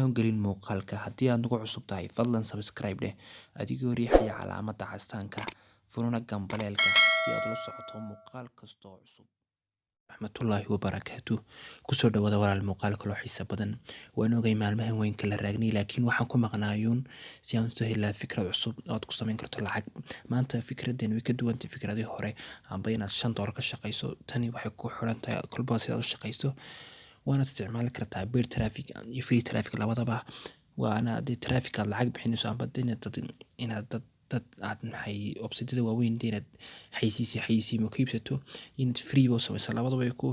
intaan gelin muuqaalka haddii aad nagu cusub tahay fadlan subscribe dheh adigoo riixaya calaamadda castaanka furuna gambaleelka si aad ula socoto muuqaal kasta oo cusub raxmatullaahi wabarakaatu kusoo dhawaada walaal muuqaal kaloo xiiso badan waan ogay maalmahan weyn kala raagnay laakiin waxaan ku maqnaayuun si aan u helaa fikrad cusub oo aad ku samayn karto lacag maanta fikradan way ka duwan tahay fikradii hore amba inaad $5 ka shaqayso tani waxay ku xiran tahay kolba si aad u shaqayso waana isticmaali kartaa beer traffic iyo free traffic labadaba waana dee traffic aad lacag bixinayso amba inaad dad aad maxay website-yada waaweyn inaad xayeysiimo ka iibsato inaad free boo samayso labadaba ay ku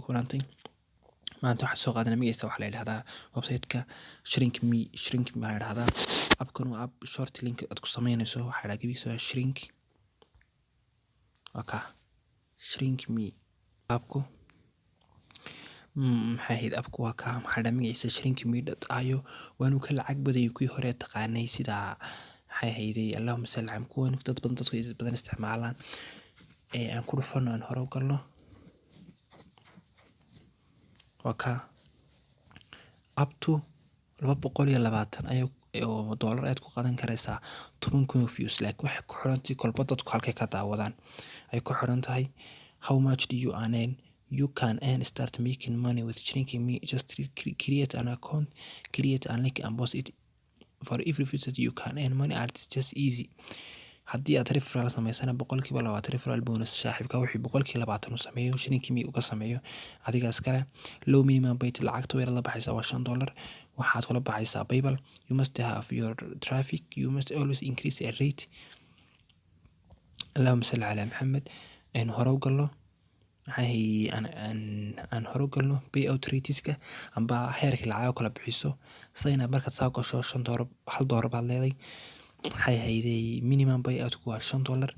kulantay maanta waxaan soo qaadanay magaciisa waxaa la yidhahdaa website-ka shrink me baa la yidhahdaa abkan waa ab short link aad ku samaynayso waxaa la gabiisa shrink me abku maxay ahayd abku waa kaa maxaa dhaa magaciisa shrinkme.io waanu ka lacag badan kuwii hore taqaanay sida maxay ahayday allahuma salli calaa kuwan dadku badan isticmaalaan aan ku dhufano aan hore u galno waa kaa up to 220 oo dollar aad ku qadan karaysaa 10,000 views laakiin waxay ku xirantahay kolba dadku halkay ka daawadaan ay ku xiran tahay how much do you earn you can start making money with Shrinking Me. Just create an account, create a link and post it. For every visit you can earn money and it's just easy. haddii aad referral samaysana 20% referral bonus saaxiibka wixii 20% u sameeyo Shrinking Me uga sameeyo adigaas kale low minimum bet lacagta weerada la baxaysa waa $5 waxaad kula baxaysaa PayPal. You must have your traffic, you must always increase a rate. allahumma salli ala Muhammad in hore u galno aan hore galno payout rateska amba heerka lacag kala bixiso sayna markaad soo gasho $1 baad leedahay waxay hayday minimum payout waa $5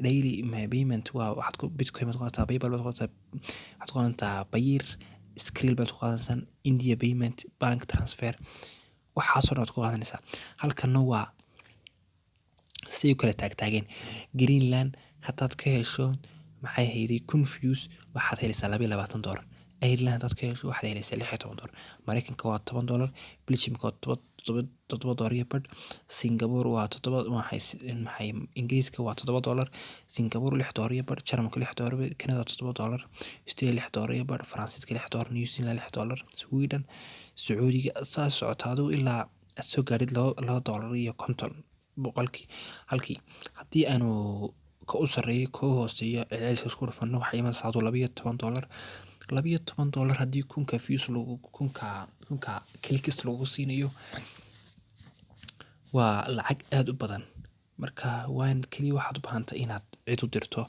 daily payment waa waxaad ku bitcoin baad qorataa PayPal baad qorataa waxaad qorataa Payeer Skrill baad qorataa India payment bank transfer waxaas oo aad ku qaadanaysaa halkana waa si kala taagtaageen Greenland hadaad ka hesho maxay hayday confuse waxaad helaysaa $22 Ireland hadaad ka hesho waxaad helaysaa $16 Mareykanka waa $10 Belgiumka waa $7 Singapore waa maxay Ingiriiska waa $7 Singapore $6 Jarmalka $6 Canada $7 Australia $6 Faransiiska $6 New Zealand $6 Sweden Sacuudiga saas socotaado ilaa aad soo gaarid $2.50 halkii haddii aanu ka u sareeyo ka hooseeyo celceliska isku dhufano waxay imanaysaa $12 haddii kunka views kunka clicks lagu siinayo waa lacag aad u badan marka waan kaliya waxaad u baahantahay inaad cid u dirto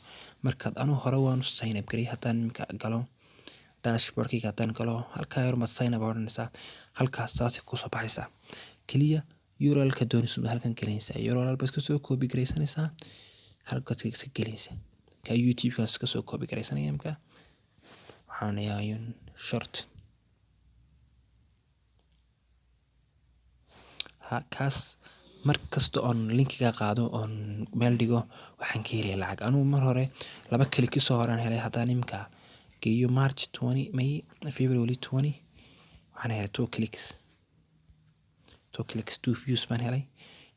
markaad anu hore waan sign up garay haddaan imika galo dashboardkayga haddaan galo halkaa yar maad sign up odhanaysaa halkaas saasi kusoo baxaysaa kaliya URL-ka doonayso halkan gelinaysaa URL baad ka soo copy garaysanaysaa halkaas ka gelinaysaa ka YouTube-kaas ka soo copy garaysanaya imka waxaan yaayun short kaas markasta oon linkiga qaado oon meel dhigo waxaan ka helaya lacag anu mar hore 2 kali ka soo horaan helay haddaan imka geeyo March 20 May February 20 waxaan helay 2 clicks 2 views baan helay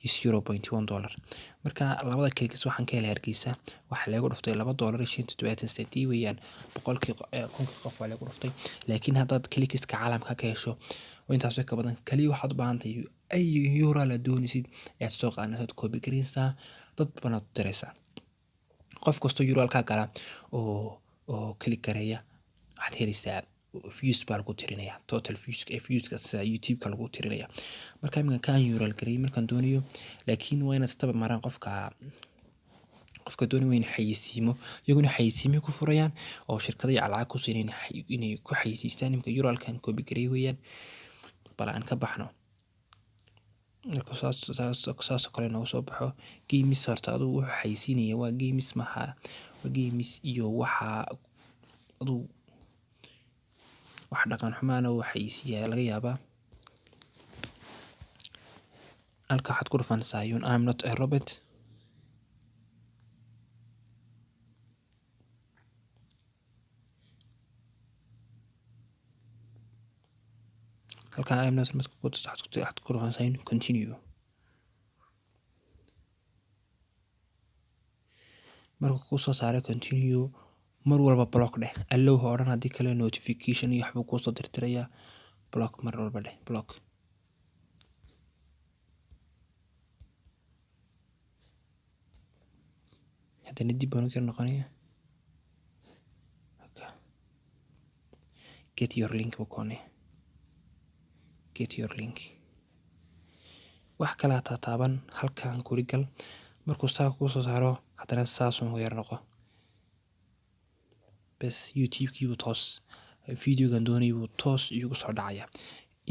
$0.1 marka labada clicks waxaan ka helay Hargeysa waxa lagu dhuftay $2.70 weeyaan boqolkii kunka qof waa lagu dhuftay laakiin haddaad clicks ka caalamka ka hesho oo intaas ka badan kaliya waxaad u baahantahay ay URL doonaysid aad soo qaadanayd copy garaysaa dad badan u diraysaa qof kasta URL ka gala oo click gareeya waxaad helaysaa views baa lagu tirinaya total viewska sida YouTube-ka lagu tirinaya marka iminka kaan URL gareey markaan doonayo laakiin waa inaad staba maraan qofka doonaya in xayeysiimo iyaguna xayeysiimo ku furayaan oo shirkadaha lacag ku siinayaan inay ku xayeysiistaan iminka URL-kan copy gareey weeyaan bal aan ka baxno marka saas kale noogu soo baxo games horta aduu wuxuu xayeysiinaya waa games maha waa games iyo waxa aduu wax dhaqan xumaana uu xayeysiiyaa laga yaabaa halka waxaad ku dhufanaysaa I'm not a robot halkaa I am not marka ku waxaad ku dhufanaysaa in continue. Markuu kuu soo saaro continue mar walba block dheh, allow ha odhan, haddii kale notification iyo waxbuu kuu soo dirtirayaa. Block mar walba dheh, block. haddana dib baan u kala noqonaya. Get your link buu koonaya, get your link. wax kale ha taataaban, halkaan guri gal. Markuu saa kuu soo saaro haddana saas ugu yar noqo bes. youtube-kii buu toos videogan doonay buu toos igu soo dhacaya.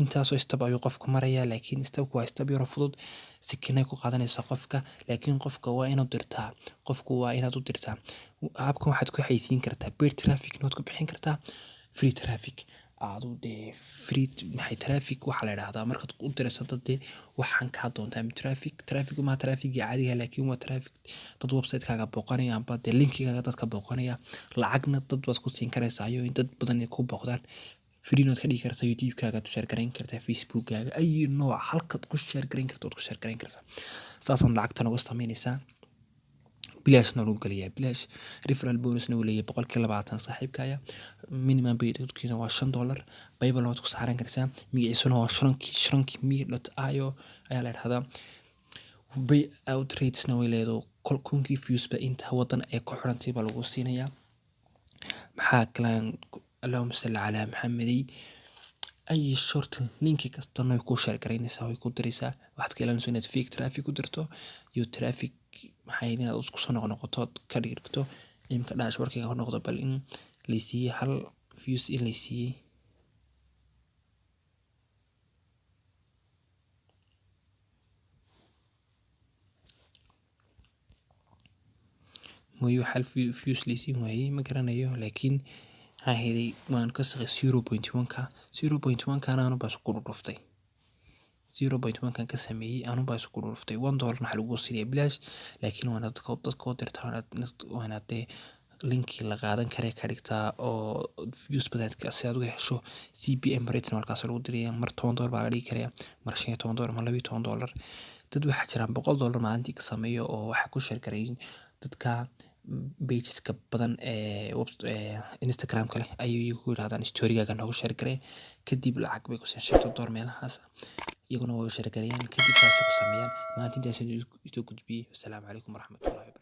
intaasoo step ayuu qofku marayaa, laakiin stepku waa step yaro fudud, sikinay ku qaadanaysaa qofka. laakiin qofka waa inaad dirtaa, qofku waa inaad u dirtaa. habkan waxaad ku xaysiin kartaa paid traffic, nood ku bixin kartaa free traffic. aadu dee free maxay traffic waxaa la yidhaahdaa markaad u dirayso dad dee waxaan kaa doontaa traffic ma trafficii caadiga, laakiin waa traffic dad website-kaaga booqanaya amba dee linkigaaga dadka booqanaya. lacagna dad baad ku siin karaysaa iyo in dad badan ku booqdaan. free nood ka dhigi kartaa youtube-kaaga, aad share garayn kartaa facebook-kaaga, ay nooc halkaad ku share garayn karto waad ku share garayn kartaa. saasaan lacagtan uga samaynaysaa. bilaashna lagu geliyaa, bilaash. referral bonusna uu leeyahay 20% saaxiibkaya. minimum paykiina waa $5. bible waad ku saaran kartaa, magaciisuna waa shranky.io ayaa la yidhahdaa. bay out ratesna way leedahay, kunkii views ba inta wadan ee ku xirantay baa lagu siinayaa. maxaa kalaan allahumma salli calaa maxamedey. ay short linki kastana way ku share garaynaysaa, way ku diraysaa. waxaad ka ilaalinaysaa inaad fake traffic ku dirto iyo traffic maxay inaad isku soo noqnoqoto ka dhigto. imka dashboardkayga ku noqdo bal in laysiiyey hal views in laysiiyey. mooyu hal views laysiin waayey ma garanayo, laakiin maxaa heeday waan ka saqay 0.1ka 0.1kana anu baa isku dhuftay 0.1kan ka sameeyey anu baa isku dhuftay $1 waxa lagu siinaya bilaash. laakiin waana dadka u dirtaa, waana dee linkii la qaadan kare ka dhigtaa oo views badan si aad uga hesho. CPM rate markaas lagu diraya, mar $10 baa la dhigi karaya, mar $15, mar $12. dad waxaa jiraan $100 maalintii ka sameeyo oo waxa ku share garayn dadka pageska badan ee Instagram-ka leh ayay igu yiraahdaan story-gaaga noogu share garay, kadib lacag bay ku siin $5 meelahaas. iyaguna way share garayaan, kadib taasi ku sameeyaan maalintii intaas isu gudbiyey. Assalaamu calaykum waraxmatullaahi wabarakaatuh.